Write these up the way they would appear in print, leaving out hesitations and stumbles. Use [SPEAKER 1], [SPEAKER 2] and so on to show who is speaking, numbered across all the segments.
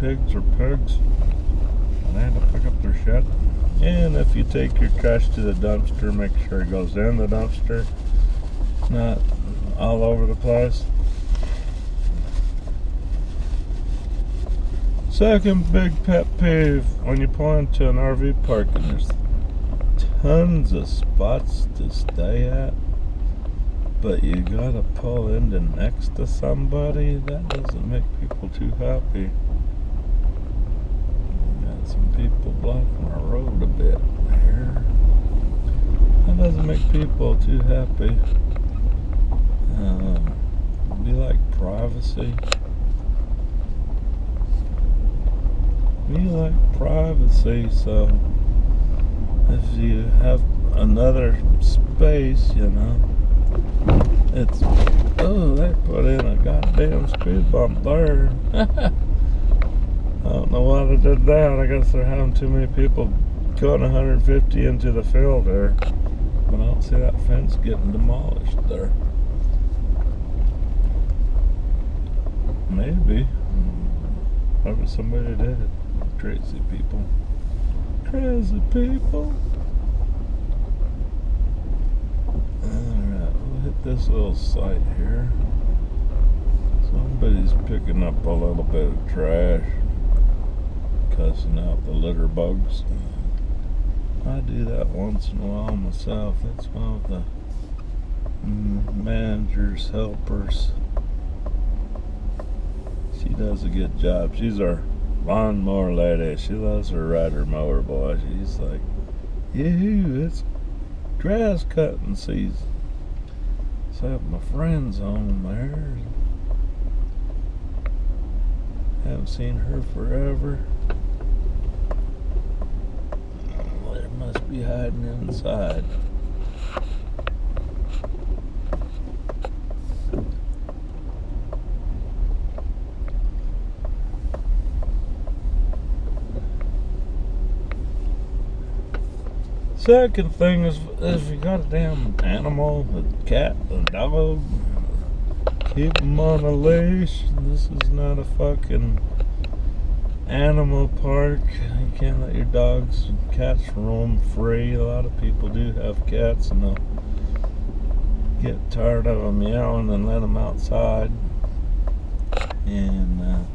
[SPEAKER 1] pigs are pigs. And they have to pick up their shit. And if you take your trash to the dumpster, make sure it goes in the dumpster, not all over the place. Second big pet peeve, when you pull into an RV park and there's tons of spots to stay at, but you gotta pull into next to somebody, that doesn't make people too happy. You got some people blocking the road a bit there. That doesn't make people too happy. Be like privacy. We like privacy, so if you have another space, you know, it's, oh, they put in a goddamn speed bump there. I don't know why they did that. I guess they're having too many people going 150 into the field there. But I don't see that fence getting demolished there. Maybe. Probably somebody did it. Crazy people. Crazy people. Alright, we'll hit this little site here. Somebody's picking up a little bit of trash, cussing out the litter bugs. I do that once in a while myself. That's one of the manager's helpers. She does a good job. She's our lawnmower lady. She loves her rider mower, boy. She's like, yoo-hoo, it's grass cutting season. So I have my friends home there. Haven't seen her forever. Oh, they must be hiding inside. Second thing is, if you got a damn animal, a cat, a dog, keep them on a leash. This is not a fucking animal park. You can't let your dogs and cats roam free. A lot of people do have cats and they'll get tired of them meowing and let them outside. And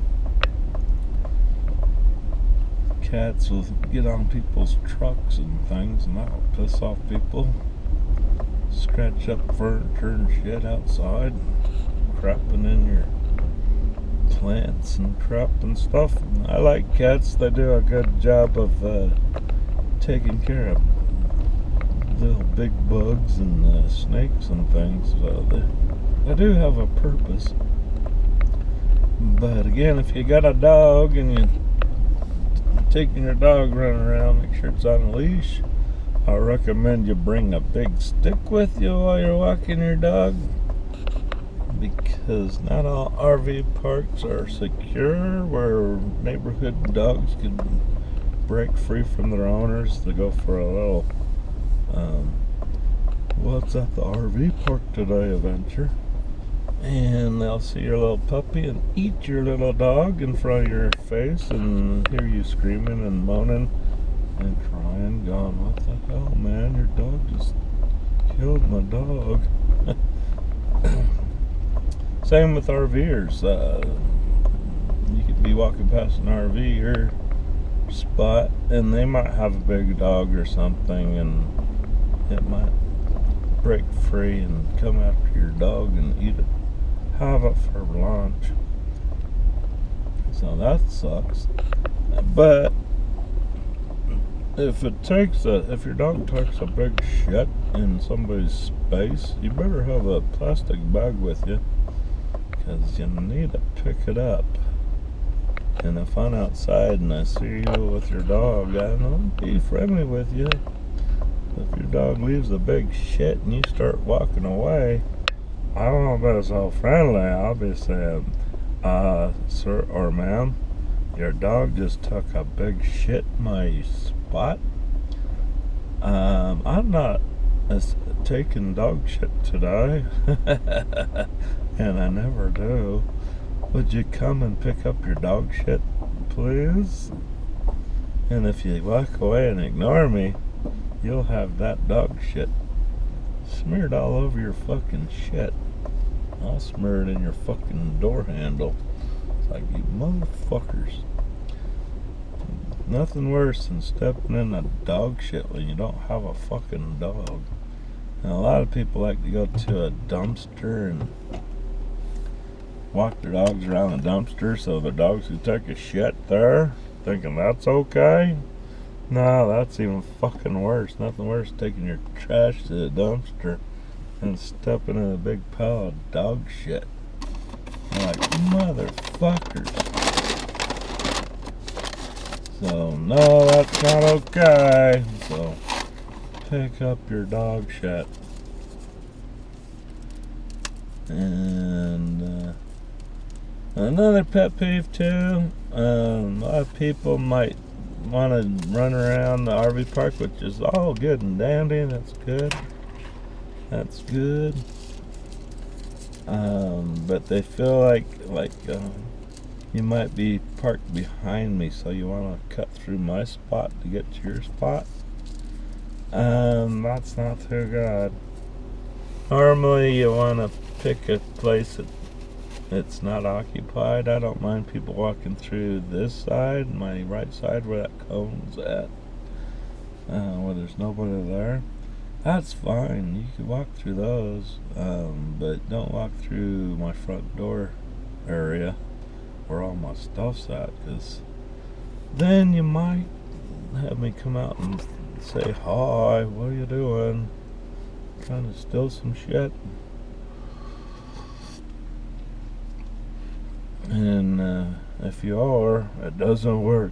[SPEAKER 1] cats will get on people's trucks and things, and that'll piss off people. Scratch up furniture and shit outside, crapping in your plants and crap and stuff. I like cats. They do a good job of taking care of little big bugs and snakes and things. So they do have a purpose. But again, if you got a dog and you taking your dog running around, make sure it's on a leash. I recommend you bring a big stick with you while you're walking your dog, because not all RV parks are secure, where neighborhood dogs can break free from their owners to go for a little what's at the RV park today adventure, and they'll see your little puppy and eat your little dog in front of your face and hear you screaming and moaning and crying, going, what the hell, man, your dog just killed my dog. Same with RVers. You could be walking past an RV spot and they might have a big dog or something, and it might break free and come after your dog and eat it, have it for lunch. So that sucks. But if your dog takes a big shit in somebody's space, you better have a plastic bag with you, because you need to pick it up. And if I'm outside and I see you with your dog, I don't be friendly with you. If your dog leaves a big shit and you start walking away, I don't know if it's so friendly. I'll be saying, sir or ma'am, your dog just took a big shit in my spot. I'm not taking dog shit today, and I never do. Would you come and pick up your dog shit, please. And if you walk away and ignore me, you'll have that dog shit smeared all over your fucking shit. I'll smear it in your fucking door handle. It's like, you motherfuckers. Nothing worse than stepping in a dog shit when you don't have a fucking dog. And a lot of people like to go to a dumpster and walk their dogs around the dumpster so the dogs can take a shit there, thinking that's okay. No, that's even fucking worse. Nothing worse than taking your trash to the dumpster and stepping in a big pile of dog shit. You're like, motherfuckers. So, no, that's not okay. So, pick up your dog shit. And another pet peeve too, a lot of people might want to run around the RV park, which is all good and dandy. That's good. That's good. But they feel like you might be parked behind me, so you want to cut through my spot to get to your spot. That's not too good. Normally you want to pick a place that's not occupied. I don't mind people walking through this side, my right side where that cone's at, where there's nobody there. That's fine, you can walk through those, but don't walk through my front door area where all my stuff's at, because then you might have me come out and say, hi, what are you doing? Trying to steal some shit. And if you are, it doesn't work.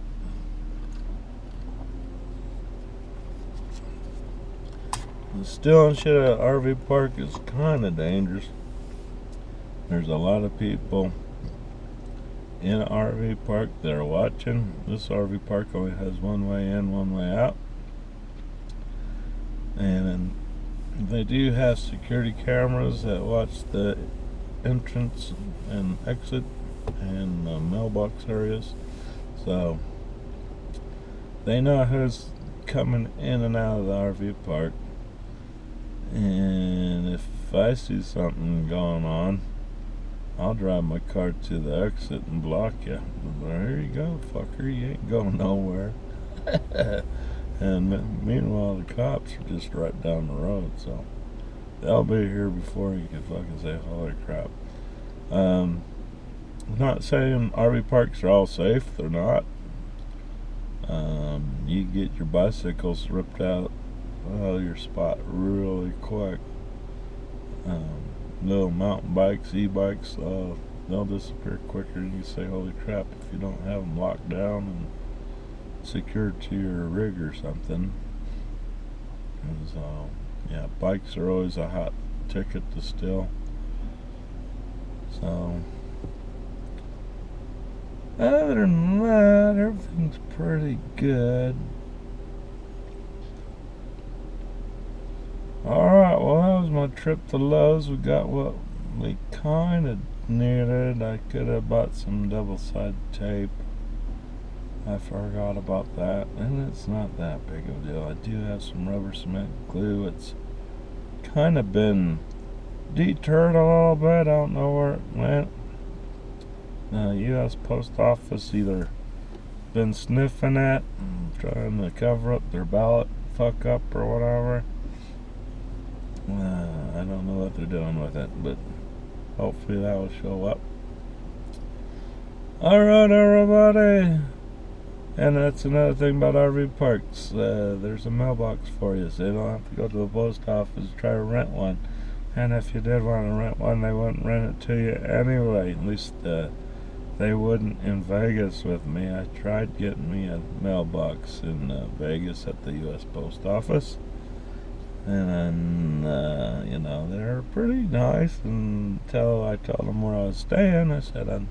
[SPEAKER 1] Stealing shit at an RV park is kind of dangerous. There's a lot of people in an RV park that are watching. This RV park only has one way in, one way out. And they do have security cameras that watch the entrance and exit and mailbox areas, so they know who's coming in and out of the RV park. And if I see something going on, I'll drive my car to the exit and block you. There you go, fucker, you ain't going nowhere. And meanwhile, the cops are just right down the road, so they'll be here before you can fucking say, holy crap. I'm not saying RV parks are all safe, they're not. You get your bicycles ripped out of your spot really quick. Little mountain bikes, e-bikes, they'll disappear quicker than you say, holy crap, if you don't have them locked down and secured to your rig or something. So, yeah, bikes are always a hot ticket to steal. So, other than that, everything's pretty good. Alright, well, that was my trip to Lowe's. We got what we kind of needed. I could have bought some double-sided tape. I forgot about that, and it's not that big of a deal. I do have some rubber cement glue. It's kind of been deterred a little bit. I don't know where it went. U.S. Post Office either been sniffing at and trying to cover up their ballot fuck up or whatever. I don't know what they're doing with it, but hopefully that will show up. Alright, everybody. And that's another thing about RV parks. There's a mailbox for you, so you don't have to go to the post office to try to rent one. And if you did want to rent one, they wouldn't rent it to you anyway. At least they wouldn't in Vegas with me. I tried getting me a mailbox in Vegas at the U.S. Post Office. And then, you know, they're pretty nice until I told them where I was staying. I said I'm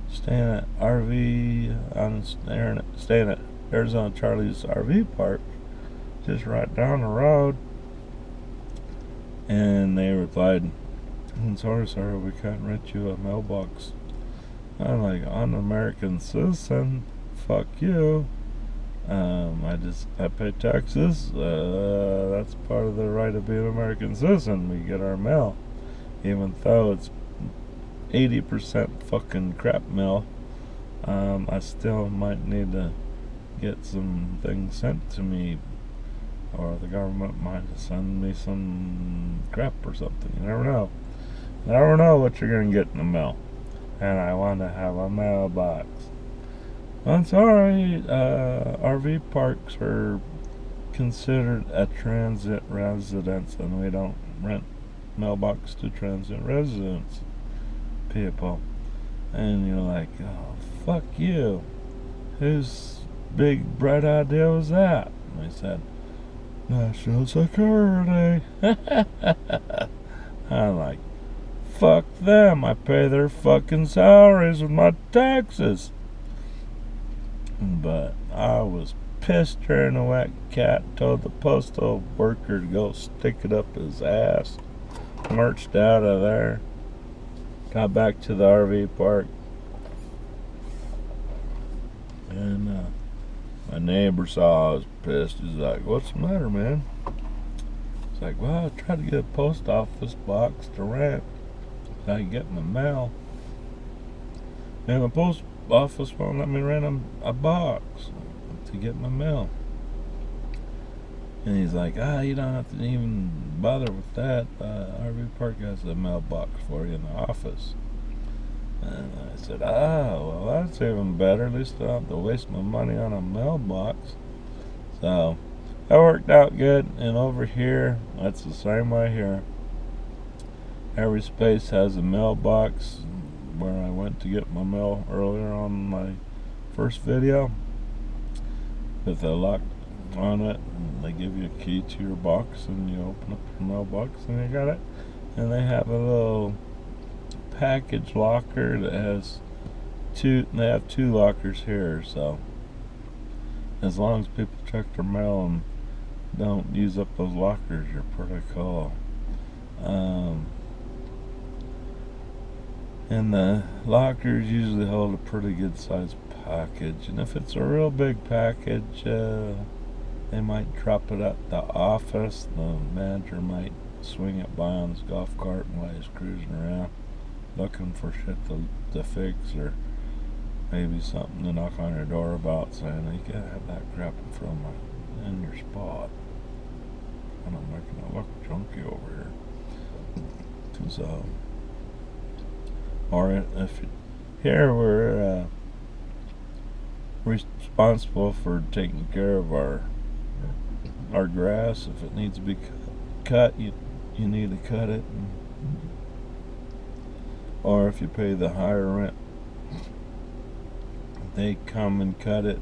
[SPEAKER 1] staying at I'm staying at Arizona Charlie's RV Park, just right down the road. And they replied, I'm sorry, sir, we can't rent you a mailbox. I'm like, I'm an American citizen. fuck you. I pay taxes. That's part of the right of being an American citizen. We get our mail, even though it's 80% fucking crap mail. I still might need to get some things sent to me, or the government might send me some crap or something. You never know. You never know what you're gonna get in the mail. And I want to have a mailbox. I'm sorry, RV parks are considered a transit residence, and we don't rent mailbox to transit residents people. And you're like, oh, fuck you. Whose big bright idea was that? And they said, national security. I'm like, fuck them. I pay their fucking salaries with my taxes. But I was pissed during the wet cat, told the postal worker to go stick it up his ass, marched out of there, got back to the RV park, and my neighbor saw I was pissed. He's like, what's the matter, man? It's like, well, I tried to get a post office box to rent so I can get my mail, and the post office won't let me rent a box to get my mail. And he's like, you don't have to even bother with that. RV Park has a mailbox for you in the office. And I said, well, that's even better. At least I don't have to waste my money on a mailbox. So that worked out good. And over here, that's the same way here. Every space has a mailbox. Where I went to get my mail earlier on my first video, with a lock on it, and they give you a key to your box, and you open up your mailbox and you got it. And they have a little package locker that has they have two lockers here, so as long as people check their mail and don't use up those lockers, you're pretty cool. And the lockers usually hold a pretty good sized package, and if it's a real big package, they might drop it at the office. The manager might swing it by on his golf cart while he's cruising around looking for shit to fix, or maybe something to knock on your door about, saying, you can't have that crap in your spot. And I'm making it look junky over here. So, or if here we're responsible for taking care of our grass. If it needs to be cut, you need to cut it. Or if you pay the higher rent, they come and cut it.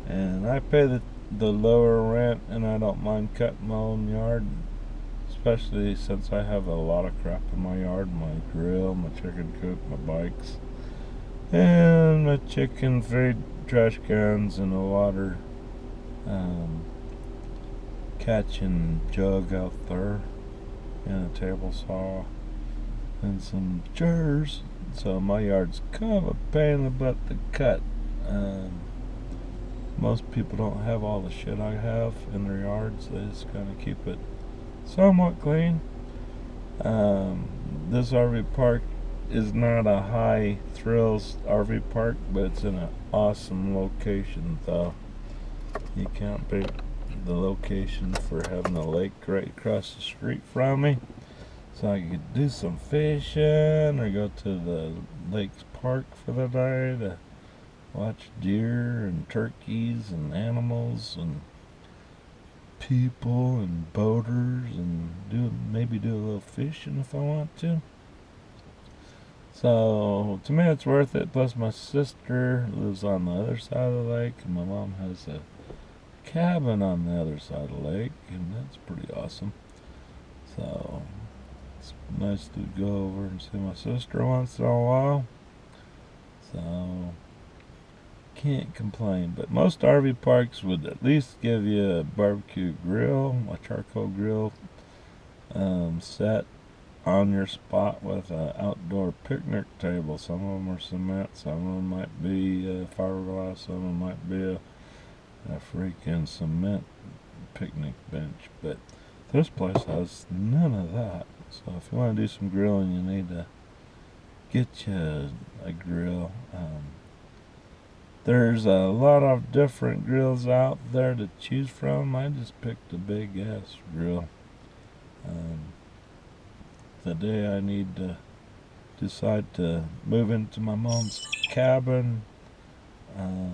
[SPEAKER 1] And I pay the lower rent, and I don't mind cutting my own yard, especially since I have a lot of crap in my yard. My grill, my chicken coop, my bikes, and my chicken feed, trash cans, and a water catching jug out there, and a table saw, and some chairs. So my yard's kind of a pain in the butt to cut. Most people don't have all the shit I have in their yards. They just kind of keep it somewhat clean. This RV park is not a high thrills RV park, but it's in an awesome location, though. You can't beat the location for having a lake right across the street from me, so I could do some fishing or go to the lake's park for the day to watch deer and turkeys and animals and people and boaters, and maybe do a little fishing if I want to. So to me it's worth it. Plus my sister lives on the other side of the lake, and my mom has a cabin on the other side of the lake, and that's pretty awesome. So it's nice to go over and see my sister once in a while. So can't complain. But most RV parks would at least give you a barbecue grill, a charcoal grill set on your spot with an outdoor picnic table. Some of them are cement, some of them might be fiberglass, some of them might be a freaking cement picnic bench. But this place has none of that. So if you want to do some grilling, you need to get you a grill. There's a lot of different grills out there to choose from. I just picked a big ass grill. The day I need to decide to move into my mom's cabin, I'll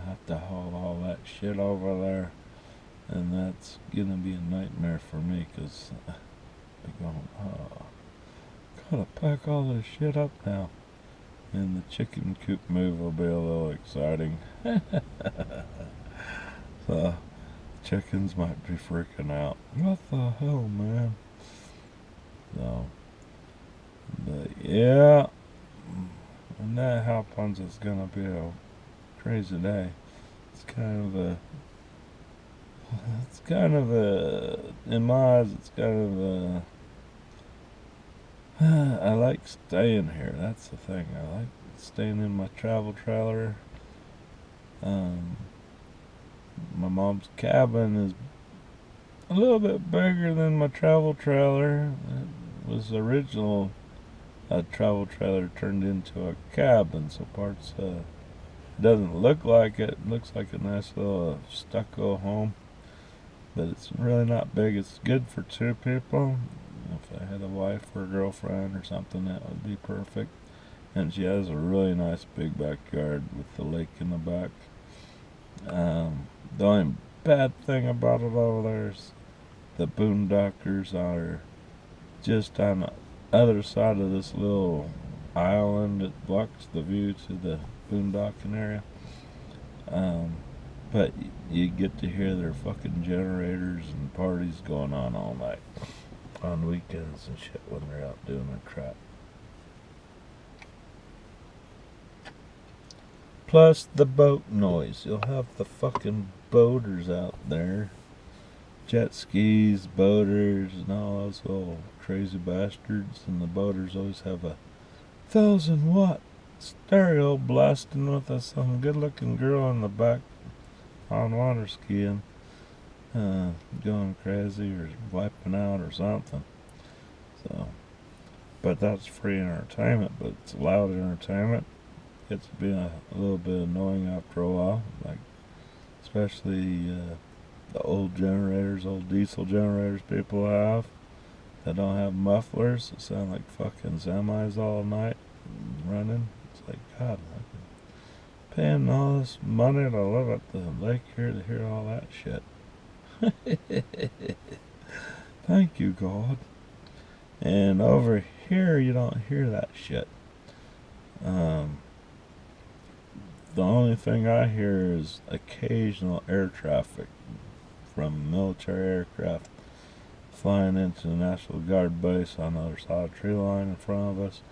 [SPEAKER 1] have to haul all that shit over there, and that's gonna be a nightmare for me, because I'm going, gotta pack all this shit up now. And the chicken coop move will be a little exciting. So chickens might be freaking out. What the hell, man? So, but yeah, when that happens, it's gonna be a crazy day. It's kind of a, in my eyes, it's kind of a, I like staying here. That's the thing. I like staying in my travel trailer. My mom's cabin is a little bit bigger than my travel trailer. It was original a travel trailer turned into a cabin, so parts doesn't look like it. It looks like a nice little stucco home, but it's really not big. It's good for two people. If I had a wife or a girlfriend or something, that would be perfect. And she has a really nice big backyard with the lake in the back. The only bad thing about it over there is the boondockers are just on the other side of this little island that blocks the view to the boondocking area. But you get to hear their fucking generators and parties going on all night on weekends and shit when they're out doing their crap. Plus the boat noise. You'll have the fucking boaters out there. Jet skis, boaters, and all those little crazy bastards. And the boaters always have a 1,000-watt stereo blasting with some good looking girl in the back on water skiing, going crazy or wiping out or something. So, but that's free entertainment, but it's loud entertainment. Gets to be a little bit annoying after a while, like especially the old generators, old diesel generators people have that don't have mufflers that sound like fucking semis all night running. It's like, God, I'm paying all this money to live at the lake here to hear all that shit. Thank you, God. And over here you don't hear that shit. The only thing I hear is occasional air traffic from military aircraft flying into the National Guard base on the other side of the tree line in front of us,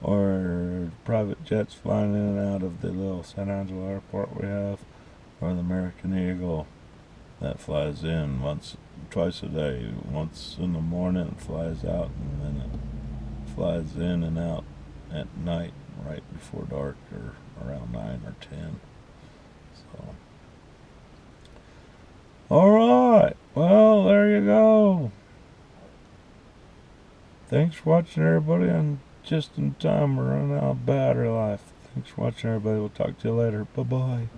[SPEAKER 1] or private jets flying in and out of the little San Angelo airport we have, or the American Eagle that flies in twice a day, once in the morning and flies out, and then it flies in and out at night right before dark, or around 9 or 10. So, alright, well, there you go. Thanks for watching, everybody, and just in time we're running out of battery life. Thanks for watching, everybody. We'll talk to you later. Bye-bye.